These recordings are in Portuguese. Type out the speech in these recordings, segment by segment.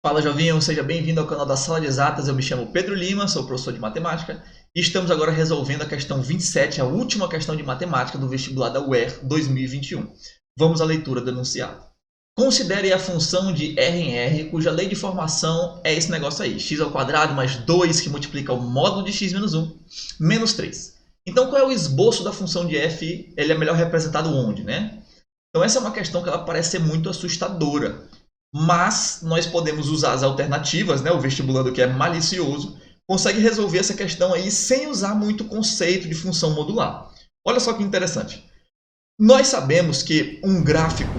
Fala, Jovinho, seja bem-vindo ao canal da Sala de Exatas. Eu me chamo Pedro Lima, sou professor de matemática e estamos agora resolvendo a questão 27, a última questão de matemática do vestibular da UER 2021. Vamos à leitura do enunciado. Considere a função de R em R, cuja lei de formação é esse negócio aí, x ao quadrado mais 2, que multiplica o módulo de x menos 1, menos 3. Então, qual é o esboço da função de f? Ele é melhor representado onde, né? Então, essa é uma questão que ela parece ser muito assustadora. Mas nós podemos usar as alternativas, né? O vestibulando que é malicioso consegue resolver essa questão aí sem usar muito conceito de função modular. Olha só que interessante. Nós sabemos que um gráfico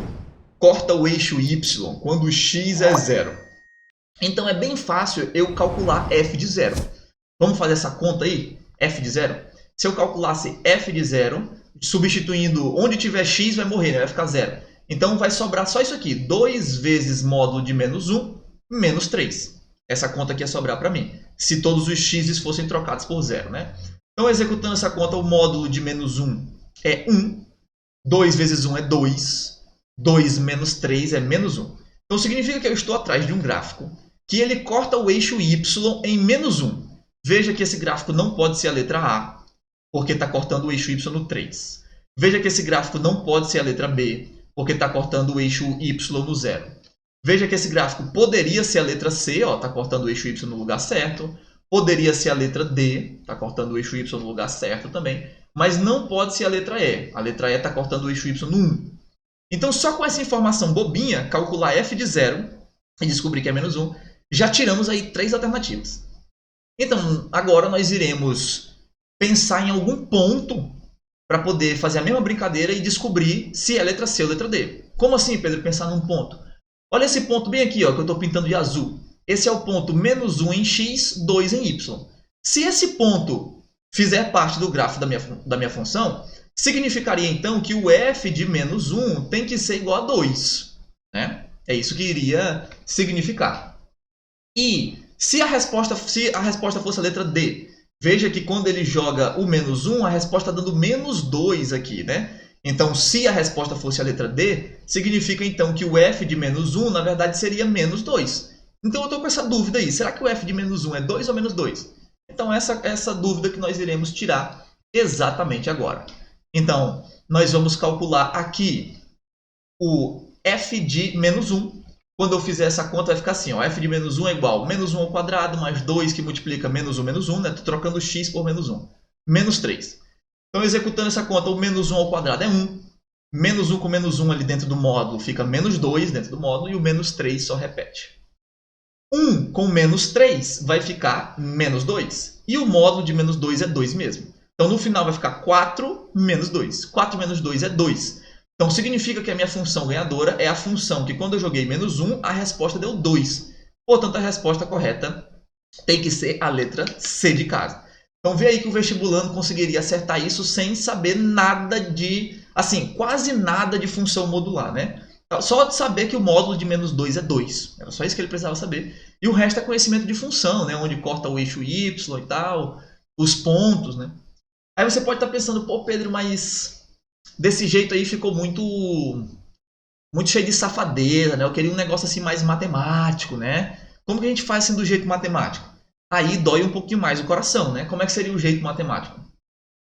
corta o eixo y quando o x é zero. Então é bem fácil eu calcular f de zero. Vamos fazer essa conta aí? F de zero? Se eu calculasse f de zero, substituindo onde tiver x vai morrer, né? Vai ficar zero. Então vai sobrar só isso aqui, 2 vezes módulo de menos 1, menos 3. Essa conta aqui ia sobrar para mim, se todos os x fossem trocados por zero, né? Então, executando essa conta, o módulo de menos 1 é 1, 2 vezes 1 é 2, 2 menos 3 é menos 1. Então, significa que eu estou atrás de um gráfico que ele corta o eixo y em menos 1. Veja que esse gráfico não pode ser a letra A, porque está cortando o eixo y no 3. Veja que esse gráfico não pode ser a letra B, porque está cortando o eixo y no zero. Veja que esse gráfico poderia ser a letra C, está cortando o eixo y no lugar certo. Poderia ser a letra D, está cortando o eixo y no lugar certo também. Mas não pode ser a letra E. A letra E está cortando o eixo y no 1. Então, só com essa informação bobinha, calcular f de zero e descobrir que é menos 1, já tiramos aí 3 alternativas. Então, agora nós iremos pensar em algum ponto para poder fazer a mesma brincadeira e descobrir se é letra C ou letra D. Como assim, Pedro, pensar num ponto? Olha esse ponto bem aqui, ó, que eu estou pintando de azul. Esse é o ponto menos 1 em x, 2 em y. Se esse ponto fizer parte do gráfico da minha função, significaria então que o f de menos 1 tem que ser igual a 2. Né? É isso que iria significar. E se a resposta fosse a letra D, veja que quando ele joga o menos 1, a resposta está dando menos 2 aqui, né? Então, se a resposta fosse a letra D, significa então que o f de menos 1, na verdade, seria menos 2. Então, eu estou com essa dúvida aí. Será que o f de menos 1 é 2 ou menos 2? Então, essa dúvida que nós iremos tirar exatamente agora. Então, nós vamos calcular aqui o f de menos 1. Quando eu fizer essa conta, vai ficar assim, ó, f de menos 1 é igual a menos 1 ao quadrado mais 2 que multiplica menos 1, né? Estou trocando x por menos 1. Menos 3. Então, executando essa conta, o menos 1 ao quadrado é 1. Menos 1 com menos 1 ali dentro do módulo fica menos 2 dentro do módulo e o menos 3 só repete. 1 com menos 3 vai ficar menos 2. E o módulo de menos 2 é 2 mesmo. Então, no final vai ficar 4 menos 2. 4 menos 2 é 2. Então, significa que a minha função ganhadora é a função que, quando eu joguei menos 1, a resposta deu 2. Portanto, a resposta correta tem que ser a letra C de casa. Então, vê aí que o vestibulando conseguiria acertar isso sem saber nada de, assim, quase nada de função modular, né? Só de saber que o módulo de menos 2 é 2. Era só isso que ele precisava saber. E o resto é conhecimento de função, né? Onde corta o eixo y e tal, os pontos, né? Aí você pode estar pensando, pô, Pedro, mas desse jeito aí ficou muito cheio de safadeza, né? Eu queria um negócio assim mais matemático, né? Como que a gente faz assim do jeito matemático? Aí dói um pouquinho mais o coração, né? Como é que seria o jeito matemático?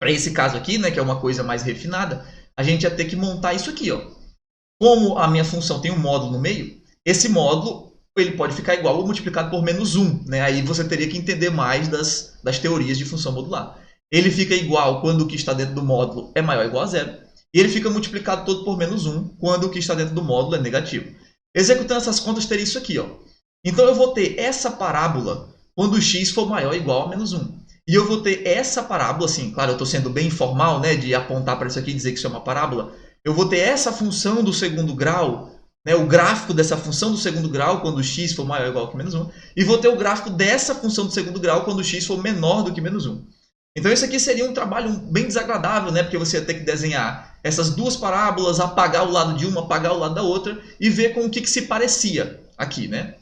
Para esse caso aqui, né, que é uma coisa mais refinada, a gente ia ter que montar isso aqui, ó. Como a minha função tem um módulo no meio, esse módulo ele pode ficar igual ou multiplicado por menos 1, né? Aí você teria que entender mais das teorias de função modular. Ele fica igual quando o que está dentro do módulo é maior ou igual a zero. E ele fica multiplicado todo por menos 1 quando o que está dentro do módulo é negativo. Executando essas contas, teria isso aqui, ó. Então, eu vou ter essa parábola quando o x for maior ou igual a menos 1. E eu vou ter essa parábola, assim, claro, eu estou sendo bem informal, né, de apontar para isso aqui e dizer que isso é uma parábola. Eu vou ter essa função do segundo grau, né, o gráfico dessa função do segundo grau quando o x for maior ou igual a menos 1. E vou ter o gráfico dessa função do segundo grau quando o x for menor do que menos 1. Então, isso aqui seria um trabalho bem desagradável, né? Porque você ia ter que desenhar essas duas parábolas, apagar o lado de uma, apagar o lado da outra e ver com o que se parecia aqui, né?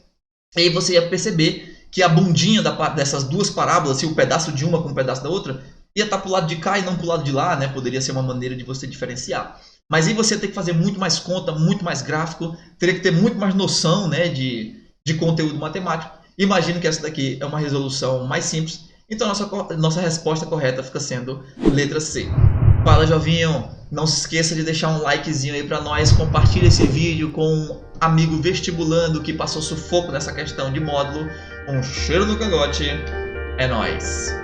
E aí você ia perceber que a bundinha dessas duas parábolas, o pedaço de uma com o pedaço da outra, ia estar para o lado de cá e não para o lado de lá, né? Poderia ser uma maneira de você diferenciar. Mas aí você ia ter que fazer muito mais conta, muito mais gráfico, teria que ter muito mais noção, né, de de conteúdo matemático. Imagino que essa daqui é uma resolução mais simples, então nossa resposta correta fica sendo letra C. Fala, Jovinho! Não se esqueça de deixar um likezinho aí para nós, compartilhe esse vídeo com um amigo vestibulando que passou sufoco nessa questão de módulo. Um cheiro no cangote, é nóis!